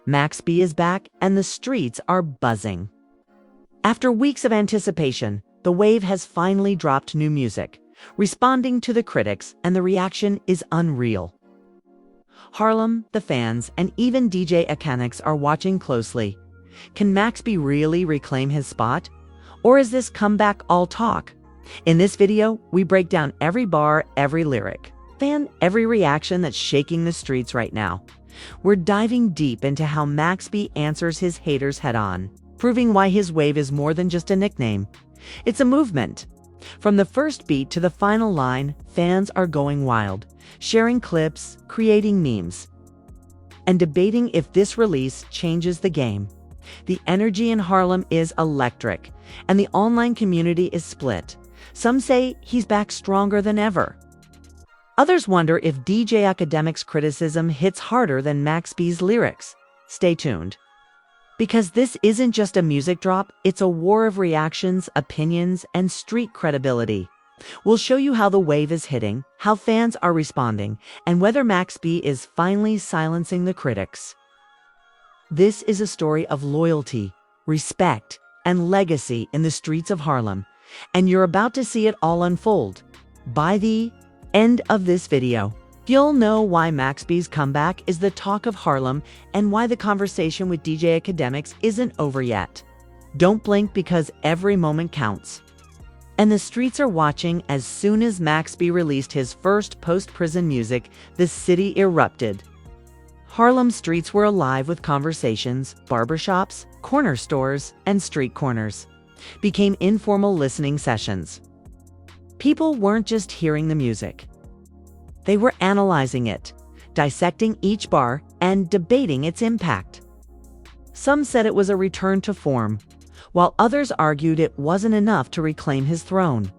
Max B is back, and the streets are buzzing. After weeks of anticipation, the wave has finally dropped new music, responding to the critics, and the reaction is unreal. Harlem, the fans, and even DJ Akademiks are watching closely. Can Max B really reclaim his spot? Or is this comeback all talk? In this video, we break down every bar, every lyric, and every reaction that's shaking the streets right now. We're diving deep into how Max B answers his haters head-on, proving why his wave is more than just a nickname. It's a movement. From the first beat to the final line, fans are going wild, sharing clips, creating memes, and debating if this release changes the game. The energy in Harlem is electric, and the online community is split. Some say he's back stronger than ever. Others wonder if DJ Akademiks' criticism hits harder than Max B's lyrics. Stay tuned. Because this isn't just a music drop, it's a war of reactions, opinions, and street credibility. We'll show you how the wave is hitting, how fans are responding, and whether Max B is finally silencing the critics. This is a story of loyalty, respect, and legacy in the streets of Harlem, and you're about to see it all unfold. By the end of this video, you'll know why Max B's comeback is the talk of Harlem and why the conversation with DJ Akademiks isn't over yet. Don't blink because every moment counts. And the streets are watching. As soon as Max B released his first post-prison music, the city erupted. Harlem streets were alive with conversations, barbershops, corner stores, and street corners became informal listening sessions. People weren't just hearing the music. They were analyzing it, dissecting each bar, and debating its impact. Some said it was a return to form, while others argued it wasn't enough to reclaim his throne.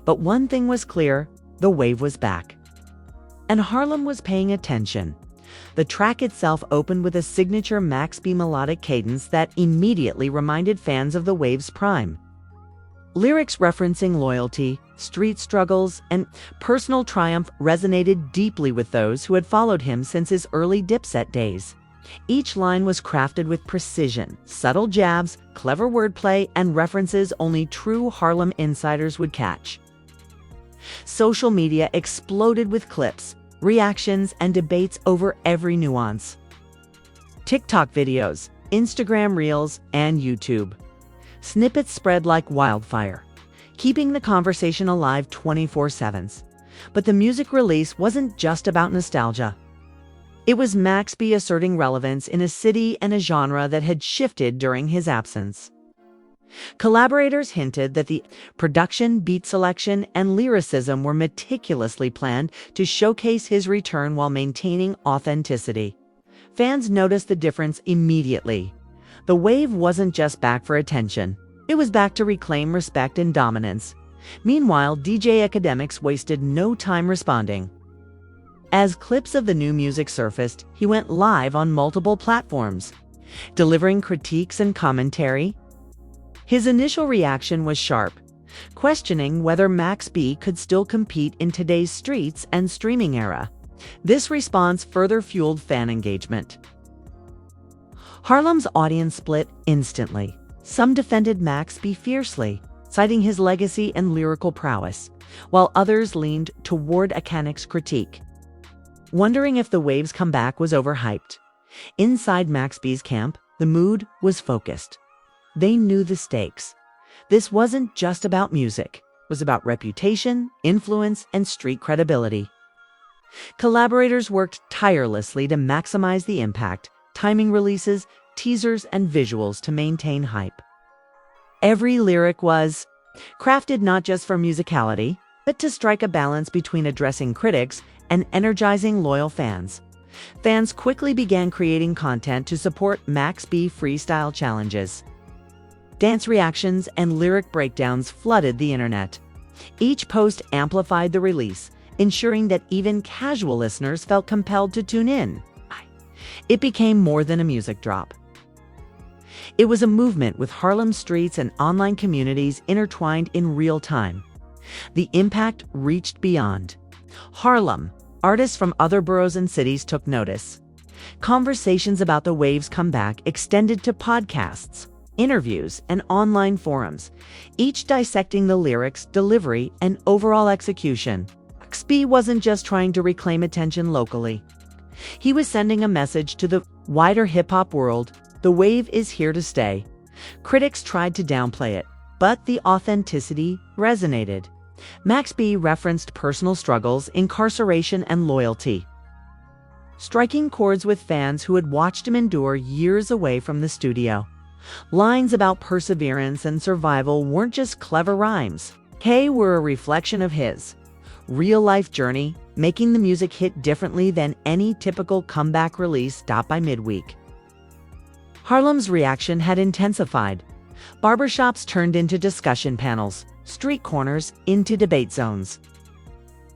But one thing was clear: the wave was back. And Harlem was paying attention. The track itself opened with a signature Max B melodic cadence that immediately reminded fans of the wave's prime. Lyrics referencing loyalty, street struggles, and personal triumph resonated deeply with those who had followed him since his early Dipset days. Each line was crafted with precision, subtle jabs, clever wordplay, and references only true Harlem insiders would catch. Social media exploded with clips, reactions, and debates over every nuance. TikTok videos, Instagram Reels, and YouTube snippets spread like wildfire, keeping the conversation alive 24/7. But the music release wasn't just about nostalgia. It was Max B asserting relevance in a city and a genre that had shifted during his absence. Collaborators hinted that the production, beat selection, and lyricism were meticulously planned to showcase his return while maintaining authenticity. Fans noticed the difference immediately. The wave wasn't just back for attention. It was back to reclaim respect and dominance. Meanwhile, DJ Akademiks wasted no time responding. As clips of the new music surfaced, he went live on multiple platforms, delivering critiques and commentary. His initial reaction was sharp, questioning whether Max B could still compete in today's streets and streaming era. This response further fueled fan engagement. Harlem's audience split instantly. Some defended Max B fiercely, citing his legacy and lyrical prowess, while others leaned toward Akademiks' critique, wondering if the wave's comeback was overhyped. Inside Max B's camp, the mood was focused. They knew the stakes. This wasn't just about music. It was about reputation, influence, and street credibility. Collaborators worked tirelessly to maximize the impact, timing releases, teasers, and visuals to maintain hype. Every lyric was crafted not just for musicality, but to strike a balance between addressing critics and energizing loyal fans. Fans quickly began creating content to support Max B freestyle challenges. Dance reactions and lyric breakdowns flooded the internet. Each post amplified the release, ensuring that even casual listeners felt compelled to tune in. It became more than a music drop. It was a movement with Harlem streets and online communities intertwined in real time. The impact reached beyond Harlem. Artists from other boroughs and cities took notice. Conversations about the Wave's comeback extended to podcasts, interviews, and online forums, each dissecting the lyrics, delivery, and overall execution. Max B wasn't just trying to reclaim attention locally. He was sending a message to the wider hip-hop world: the Wave is here to stay. Critics tried to downplay it, but the authenticity resonated. Max B referenced personal struggles, incarceration, and loyalty, striking chords with fans who had watched him endure years away from the studio. Lines about perseverance and survival weren't just clever rhymes. They were a reflection of his real-life journey, making the music hit differently than any typical comeback release stopped by midweek. Harlem's reaction had intensified. Barbershops turned into discussion panels, street corners into debate zones.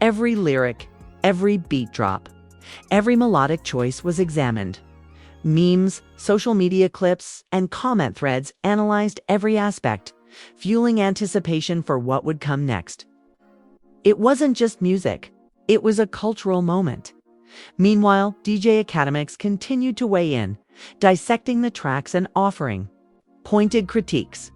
Every lyric, every beat drop, every melodic choice was examined. Memes, social media clips, and comment threads analyzed every aspect, fueling anticipation for what would come next. It wasn't just music, it was a cultural moment. Meanwhile, DJ Akademiks continued to weigh in, dissecting the tracks and offering pointed critiques.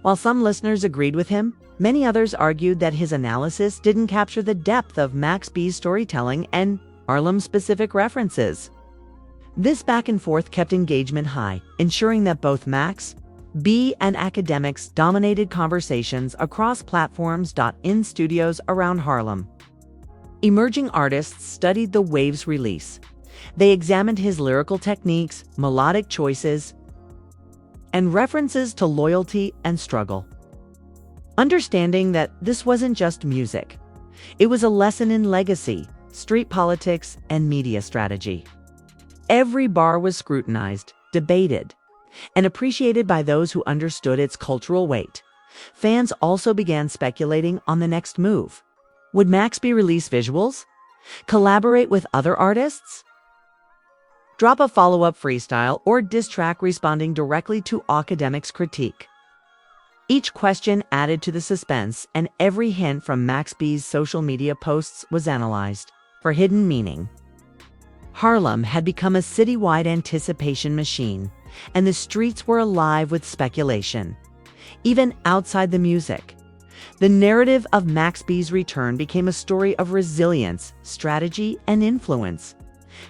While some listeners agreed with him, many others argued that his analysis didn't capture the depth of Max B's storytelling and Harlem-specific references. This back and forth kept engagement high, ensuring that both Max B and Akademiks dominated conversations across platforms. In studios around Harlem, emerging artists studied the Wave's release. They examined his lyrical techniques, melodic choices, and references to loyalty and struggle. Understanding that this wasn't just music, it was a lesson in legacy, street politics, and media strategy. Every bar was scrutinized, debated, and appreciated by those who understood its cultural weight. Fans also began speculating on the next move. Would Max B release visuals? Collaborate with other artists? Drop a follow-up freestyle or diss track responding directly to Akademiks' critique? Each question added to the suspense, and every hint from Max B's social media posts was analyzed for hidden meaning. Harlem had become a citywide anticipation machine, and the streets were alive with speculation. Even outside the music, the narrative of Max B's return became a story of resilience, strategy, and influence.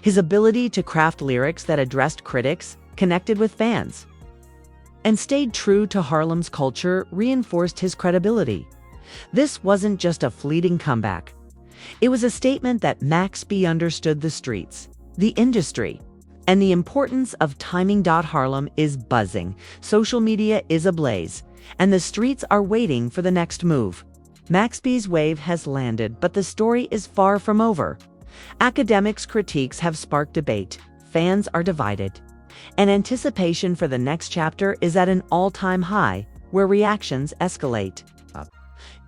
His ability to craft lyrics that addressed critics, connected with fans, and stayed true to Harlem's culture reinforced his credibility. This wasn't just a fleeting comeback. It was a statement that Max B understood the streets, the industry, and the importance of timing. Harlem is buzzing, social media is ablaze, and the streets are waiting for the next move. Max B's wave has landed, but the story is far from over. Akademiks' critiques have sparked debate, fans are divided, and anticipation for the next chapter is at an all-time high, where reactions escalate.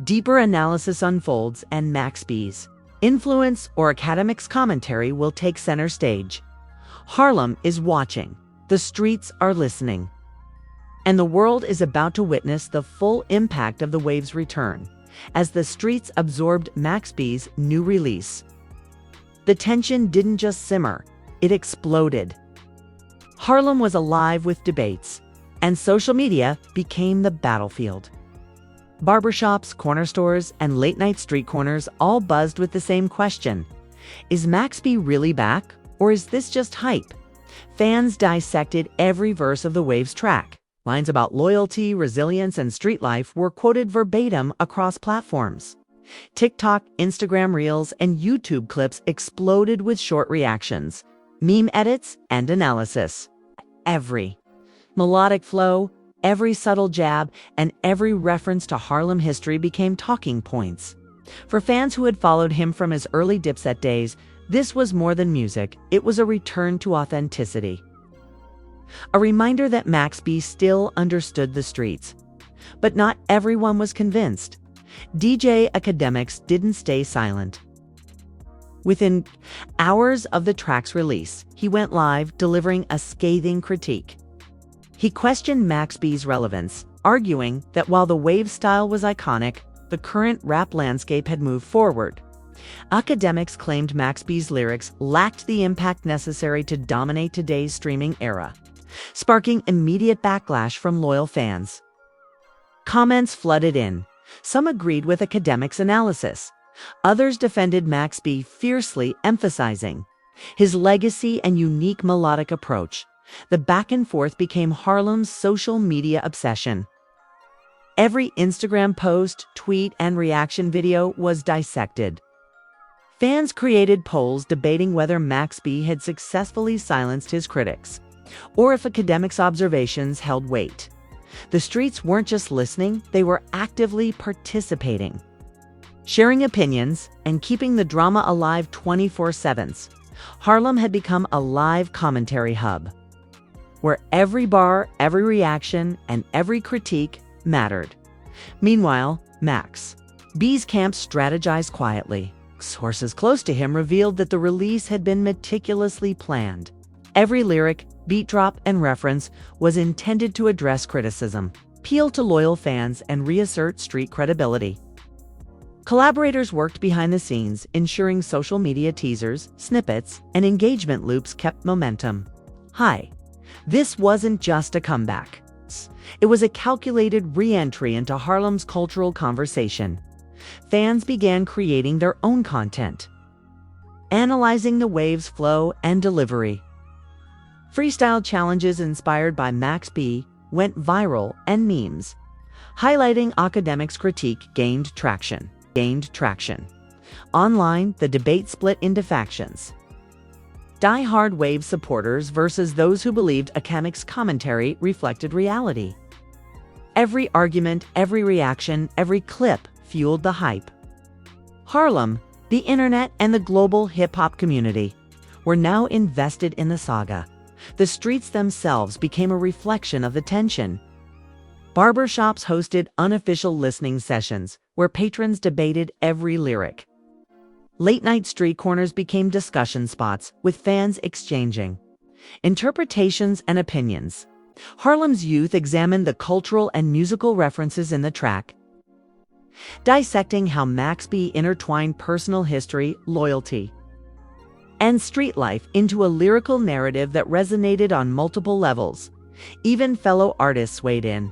Deeper analysis unfolds, and Max B's influence or Akademiks' commentary will take center stage. Harlem is watching, the streets are listening, and the world is about to witness the full impact of the Wave's return as the streets absorbed Max B's new release. The tension didn't just simmer, it exploded. Harlem was alive with debates, and social media became the battlefield. Barbershops, corner stores, and late-night street corners all buzzed with the same question: is Max B really back, or is this just hype? Fans dissected every verse of the Wave's track. Lines about loyalty, resilience, and street life were quoted verbatim across platforms. TikTok, Instagram Reels, and YouTube clips exploded with short reactions, meme edits, and analysis. Every melodic flow, every subtle jab, and every reference to Harlem history became talking points. For fans who had followed him from his early Dipset days, this was more than music, it was a return to authenticity. A reminder that Max B still understood the streets. But not everyone was convinced. DJ Akademiks didn't stay silent. Within hours of the track's release, he went live, delivering a scathing critique. He questioned Max B's relevance, arguing that while the Wave style was iconic, the current rap landscape had moved forward. Akademiks claimed Max B's lyrics lacked the impact necessary to dominate today's streaming era, sparking immediate backlash from loyal fans. Comments flooded in. Some agreed with Akademiks' analysis. Others defended Max B fiercely, emphasizing his legacy and unique melodic approach. The back and forth became Harlem's social media obsession. Every Instagram post, tweet, and reaction video was dissected. Fans created polls debating whether Max B had successfully silenced his critics, or if Akademiks' observations held weight. The streets weren't just listening, they were actively participating, sharing opinions, and keeping the drama alive 24/7. Harlem had become a live commentary hub, where every bar, every reaction, and every critique mattered. Meanwhile, Max B's camp strategized quietly. Sources close to him revealed that the release had been meticulously planned. Every lyric, beat drop, and reference was intended to address criticism, appeal to loyal fans, and reassert street credibility. Collaborators worked behind the scenes, ensuring social media teasers, snippets, and engagement loops kept momentum high. This wasn't just a comeback. It was a calculated re-entry into Harlem's cultural conversation. Fans began creating their own content, analyzing the wave's flow and delivery. Freestyle challenges inspired by Max B went viral, and memes highlighting Akademiks' critique gained traction. Online, the debate split into factions. Die-hard Wave supporters versus those who believed Akademiks' commentary reflected reality. Every argument, every reaction, every clip fueled the hype. Harlem, the internet, and the global hip-hop community were now invested in the saga. The streets themselves became a reflection of the tension. Barbershops hosted unofficial listening sessions where patrons debated every lyric. Late-night street corners became discussion spots, with fans exchanging interpretations and opinions. Harlem's youth examined the cultural and musical references in the track, dissecting how Max B intertwined personal history, loyalty, and street life into a lyrical narrative that resonated on multiple levels. Even fellow artists weighed in.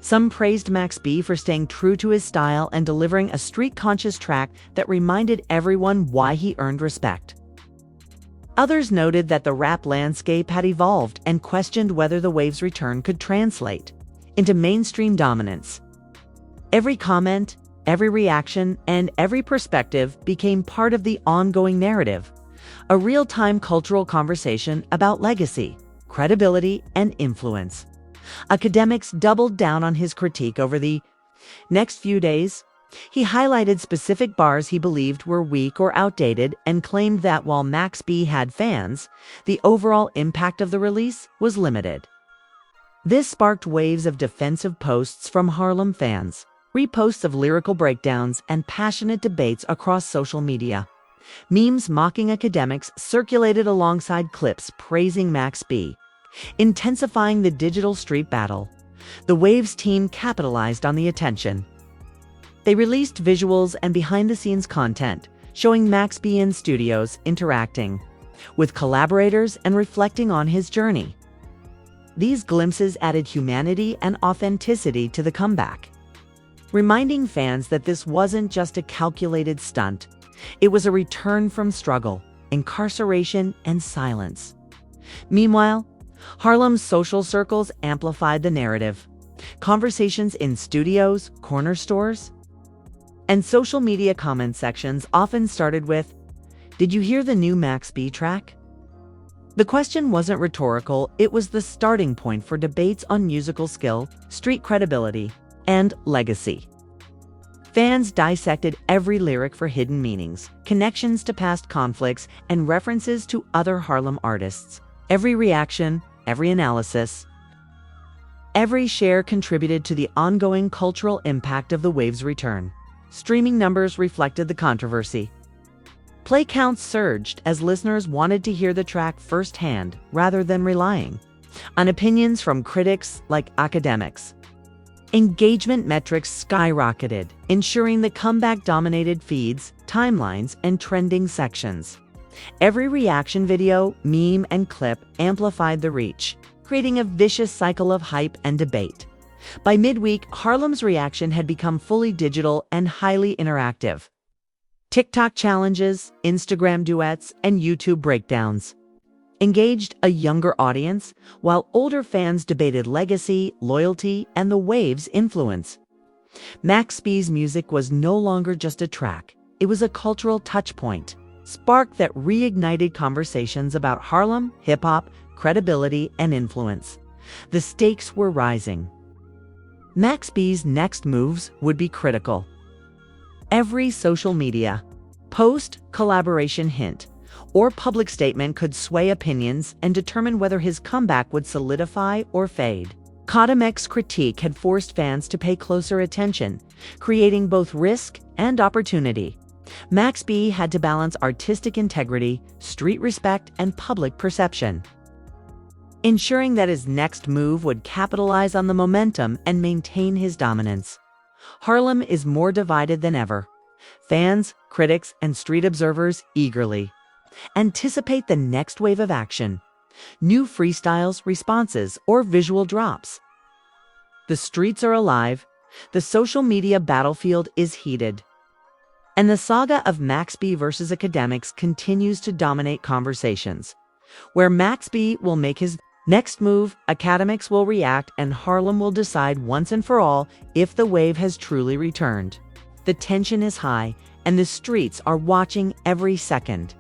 Some praised Max B for staying true to his style and delivering a street-conscious track that reminded everyone why he earned respect. Others noted that the rap landscape had evolved and questioned whether the wave's return could translate into mainstream dominance. Every comment, every reaction, and every perspective became part of the ongoing narrative, a real-time cultural conversation about legacy, credibility, and influence. Akademiks doubled down on his critique over the next few days. He highlighted specific bars he believed were weak or outdated and claimed that while Max B had fans, the overall impact of the release was limited. This sparked waves of defensive posts from Harlem fans, reposts of lyrical breakdowns, and passionate debates across social media. Memes mocking Akademiks circulated alongside clips praising Max B, intensifying the digital street battle. The Waves team capitalized on the attention. They released visuals and behind-the-scenes content, showing Max B in studios interacting with collaborators and reflecting on his journey. These glimpses added humanity and authenticity to the comeback, reminding fans that this wasn't just a calculated stunt. It was a return from struggle, incarceration, and silence. Meanwhile, Harlem's social circles amplified the narrative. Conversations in studios, corner stores, and social media comment sections often started with, "Did you hear the new Max B track?" The question wasn't rhetorical, it was the starting point for debates on musical skill, street credibility, and legacy. Fans dissected every lyric for hidden meanings, connections to past conflicts, and references to other Harlem artists. Every reaction, every analysis, every share contributed to the ongoing cultural impact of the Wave's return. Streaming numbers reflected the controversy. Play counts surged as listeners wanted to hear the track firsthand rather than relying on opinions from critics like Akademiks. Engagement metrics skyrocketed, ensuring the comeback dominated feeds, timelines, and trending sections. Every reaction video, meme, and clip amplified the reach, creating a vicious cycle of hype and debate. By midweek, Harlem's reaction had become fully digital and highly interactive. TikTok challenges, Instagram duets, and YouTube breakdowns engaged a younger audience, while older fans debated legacy, loyalty, and the wave's influence. Max B's music was no longer just a track, it was a cultural touchpoint, spark that reignited conversations about Harlem, hip-hop, credibility, and influence. The stakes were rising. Max B's next moves would be critical. Every social media post, collaboration hint, or public statement could sway opinions and determine whether his comeback would solidify or fade. Akademiks' critique had forced fans to pay closer attention, creating both risk and opportunity. Max B had to balance artistic integrity, street respect, and public perception, ensuring that his next move would capitalize on the momentum and maintain his dominance. Harlem is more divided than ever. Fans, critics, and street observers eagerly anticipate the next wave of action, new freestyles, responses, or visual drops. The streets are alive, the social media battlefield is heated, and the saga of Max B versus Akademiks continues to dominate conversations. Where Max B will make his next move, Akademiks will react, and Harlem will decide once and for all if the wave has truly returned. The tension is high, and the streets are watching every second.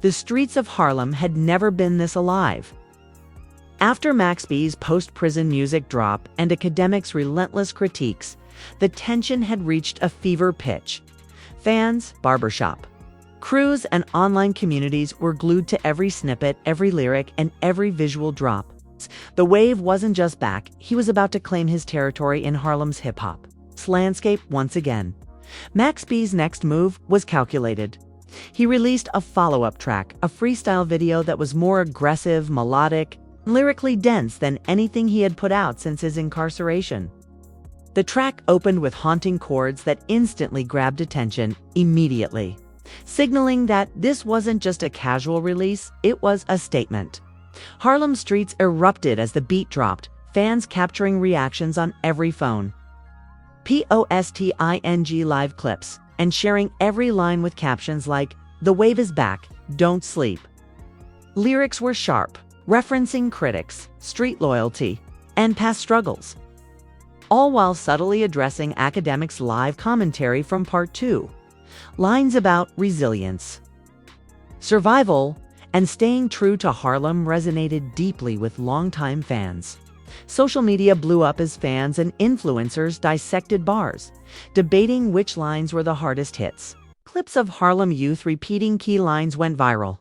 The streets of Harlem had never been this alive. After Max B's post-prison music drop and Akademiks' relentless critiques, the tension had reached a fever pitch. Fans, barbershop, crews, and online communities were glued to every snippet, every lyric, and every visual drop. The wave wasn't just back, he was about to claim his territory in Harlem's hip-hop landscape once again. Max B's next move was calculated. He released a follow-up track, a freestyle video that was more aggressive, melodic, lyrically dense than anything he had put out since his incarceration. The track opened with haunting chords that instantly grabbed attention immediately, signaling that this wasn't just a casual release, it was a statement. Harlem streets erupted as the beat dropped, fans capturing reactions on every phone. Posting live clips and sharing every line with captions like, "The wave is back, don't sleep." Lyrics were sharp, referencing critics, street loyalty, and past struggles, all while subtly addressing Akademiks' live commentary from Part 2. Lines about resilience, survival, and staying true to Harlem resonated deeply with longtime fans. Social media blew up as fans and influencers dissected bars, debating which lines were the hardest hits. Clips of Harlem youth repeating key lines went viral,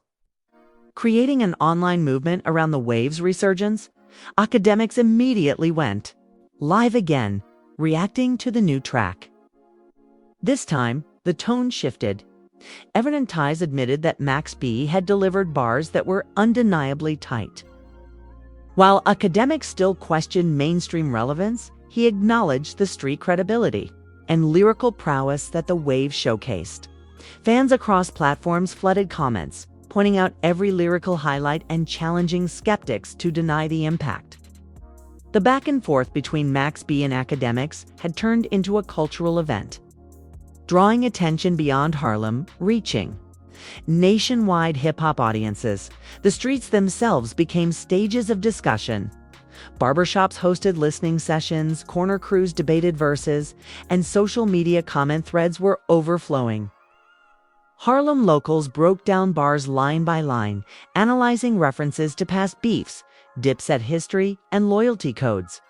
creating an online movement around the wave's resurgence. Akademiks immediately went live again, reacting to the new track. This time, the tone shifted. Evidentize admitted that Max B had delivered bars that were undeniably tight. While Akademiks still questioned mainstream relevance, he acknowledged the street credibility and lyrical prowess that the wave showcased. Fans across platforms flooded comments, pointing out every lyrical highlight and challenging skeptics to deny the impact. The back and forth between Max B and Akademiks had turned into a cultural event, drawing attention beyond Harlem, reaching nationwide hip-hop audiences. The streets themselves became stages of discussion. Barbershops hosted listening sessions, corner crews debated verses, and social media comment threads were overflowing. Harlem locals broke down bars line by line, analyzing references to past beefs, dips at history, and loyalty codes.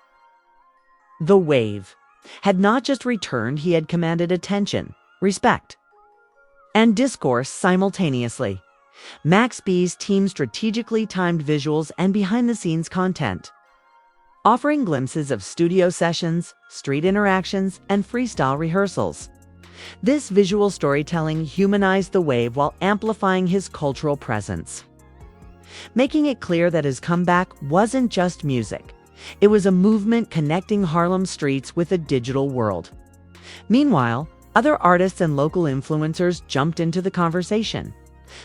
The wave had not just returned, he had commanded attention, respect, and discourse simultaneously. Max B's team strategically timed visuals and behind-the-scenes content, offering glimpses of studio sessions, street interactions, and freestyle rehearsals. This visual storytelling humanized the wave while amplifying his cultural presence, making it clear that his comeback wasn't just music. It was a movement connecting Harlem streets with the digital world. Meanwhile, other artists and local influencers jumped into the conversation.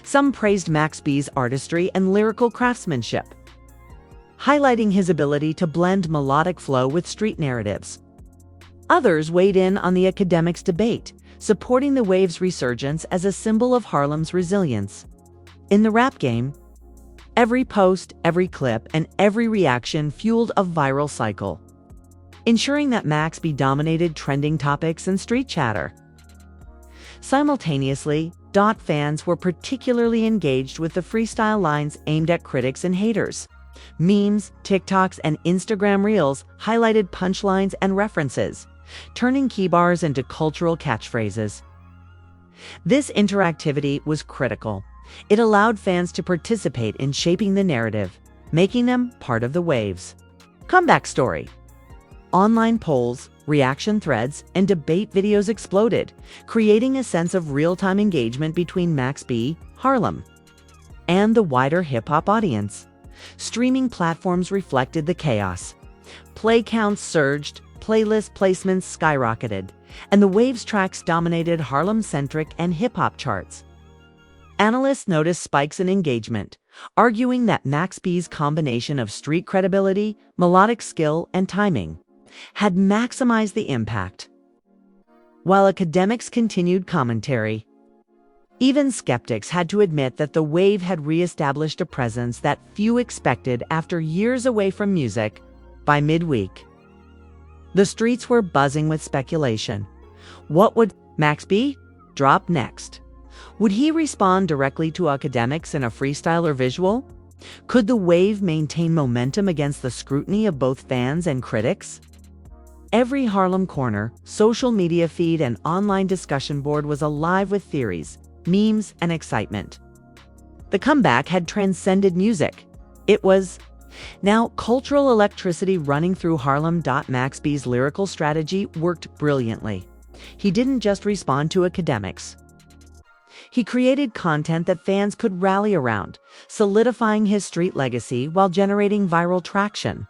Some praised Max B's artistry and lyrical craftsmanship, highlighting his ability to blend melodic flow with street narratives. Others weighed in on the Akademiks debate, supporting the wave's resurgence as a symbol of Harlem's resilience. In the rap game, every post, every clip, and every reaction fueled a viral cycle, ensuring that Max B dominated trending topics and street chatter. Simultaneously, fans were particularly engaged with the freestyle lines aimed at critics and haters. Memes, TikToks, and Instagram Reels highlighted punchlines and references, turning key bars into cultural catchphrases. This interactivity was critical. It allowed fans to participate in shaping the narrative, making them part of the wave's comeback story. Online polls, reaction threads, and debate videos exploded, creating a sense of real-time engagement between Max B, Harlem, and the wider hip-hop audience. Streaming platforms reflected the chaos. Play counts surged, playlist placements skyrocketed, and the wave's tracks dominated Harlem-centric and hip-hop charts. Analysts noticed spikes in engagement, arguing that Max B's combination of street credibility, melodic skill, and timing had maximized the impact. While Akademiks continued commentary, even skeptics had to admit that the wave had re-established a presence that few expected after years away from music. By midweek, the streets were buzzing with speculation. What would Max B drop next? Would he respond directly to Akademiks in a freestyle or visual? Could the wave maintain momentum against the scrutiny of both fans and critics? Every Harlem corner, social media feed, and online discussion board was alive with theories, memes, and excitement. The comeback had transcended music. It was now cultural electricity running through Harlem. Max B's lyrical strategy worked brilliantly. He didn't just respond to Akademiks. He created content that fans could rally around, solidifying his street legacy while generating viral traction.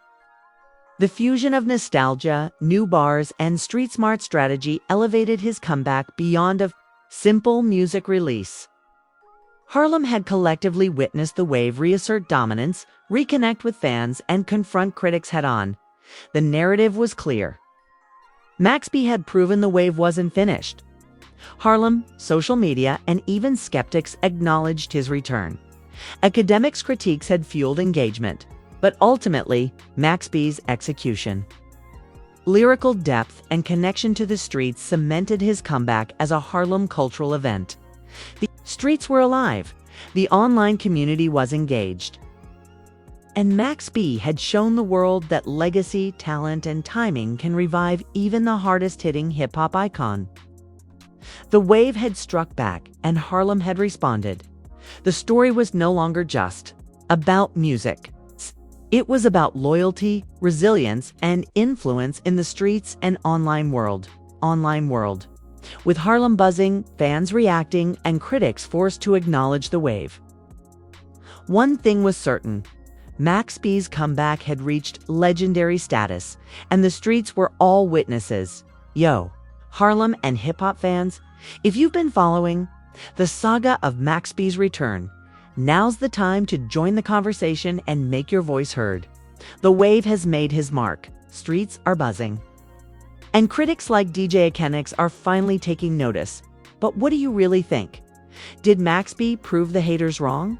The fusion of nostalgia, new bars, and street-smart strategy elevated his comeback beyond a simple music release. Harlem had collectively witnessed the wave reassert dominance, reconnect with fans, and confront critics head-on. The narrative was clear. Max B had proven the wave wasn't finished. Harlem, social media, and even skeptics acknowledged his return. Akademiks' critiques had fueled engagement, but ultimately, Max B's execution, lyrical depth, and connection to the streets cemented his comeback as a Harlem cultural event. The streets were alive, the online community was engaged, and Max B had shown the world that legacy, talent, and timing can revive even the hardest-hitting hip-hop icon. The wave had struck back, and Harlem had responded. The story was no longer just about music. It was about loyalty, resilience, and influence in the streets and online world. With Harlem buzzing, fans reacting, and critics forced to acknowledge the wave. One thing was certain: Max B's comeback had reached legendary status, and the streets were all witnesses. Harlem and hip-hop fans, if you've been following the saga of Max B's return, now's the time to join the conversation and make your voice heard. The wave has made his mark. Streets are buzzing, and critics like DJ Akademiks are finally taking notice. But what do you really think? Did Max B prove the haters wrong?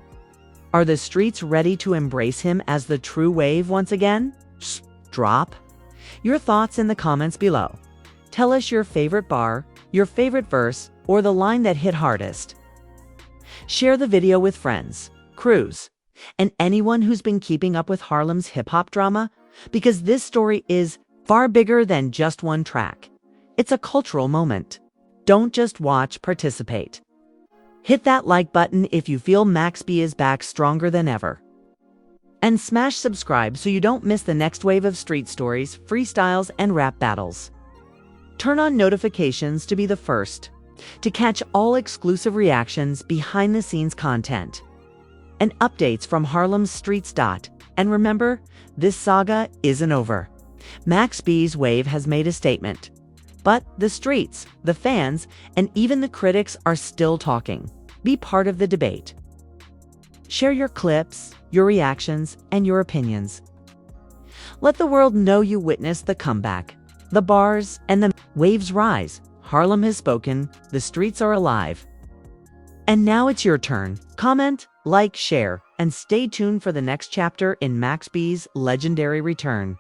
Are the streets ready to embrace him as the true wave once again? Drop your thoughts in the comments below. Tell us your favorite bar, your favorite verse, or the line that hit hardest. Share the video with friends, crews, and anyone who's been keeping up with Harlem's hip-hop drama, because this story is far bigger than just one track. It's a cultural moment. Don't just watch, participate. Hit that like button if you feel Max B is back stronger than ever. And smash subscribe so you don't miss the next wave of street stories, freestyles, and rap battles. Turn on notifications to be the first to catch all exclusive reactions, behind-the-scenes content, and updates from Harlem's streets. And remember, this saga isn't over. Max B's wave has made a statement. But the streets, the fans, and even the critics are still talking. Be part of the debate. Share your clips, your reactions, and your opinions. Let the world know you witnessed the comeback. The bars and the waves rise. Harlem has spoken. The streets are alive. And now it's your turn. Comment, like, share, and stay tuned for the next chapter in Max B's legendary return.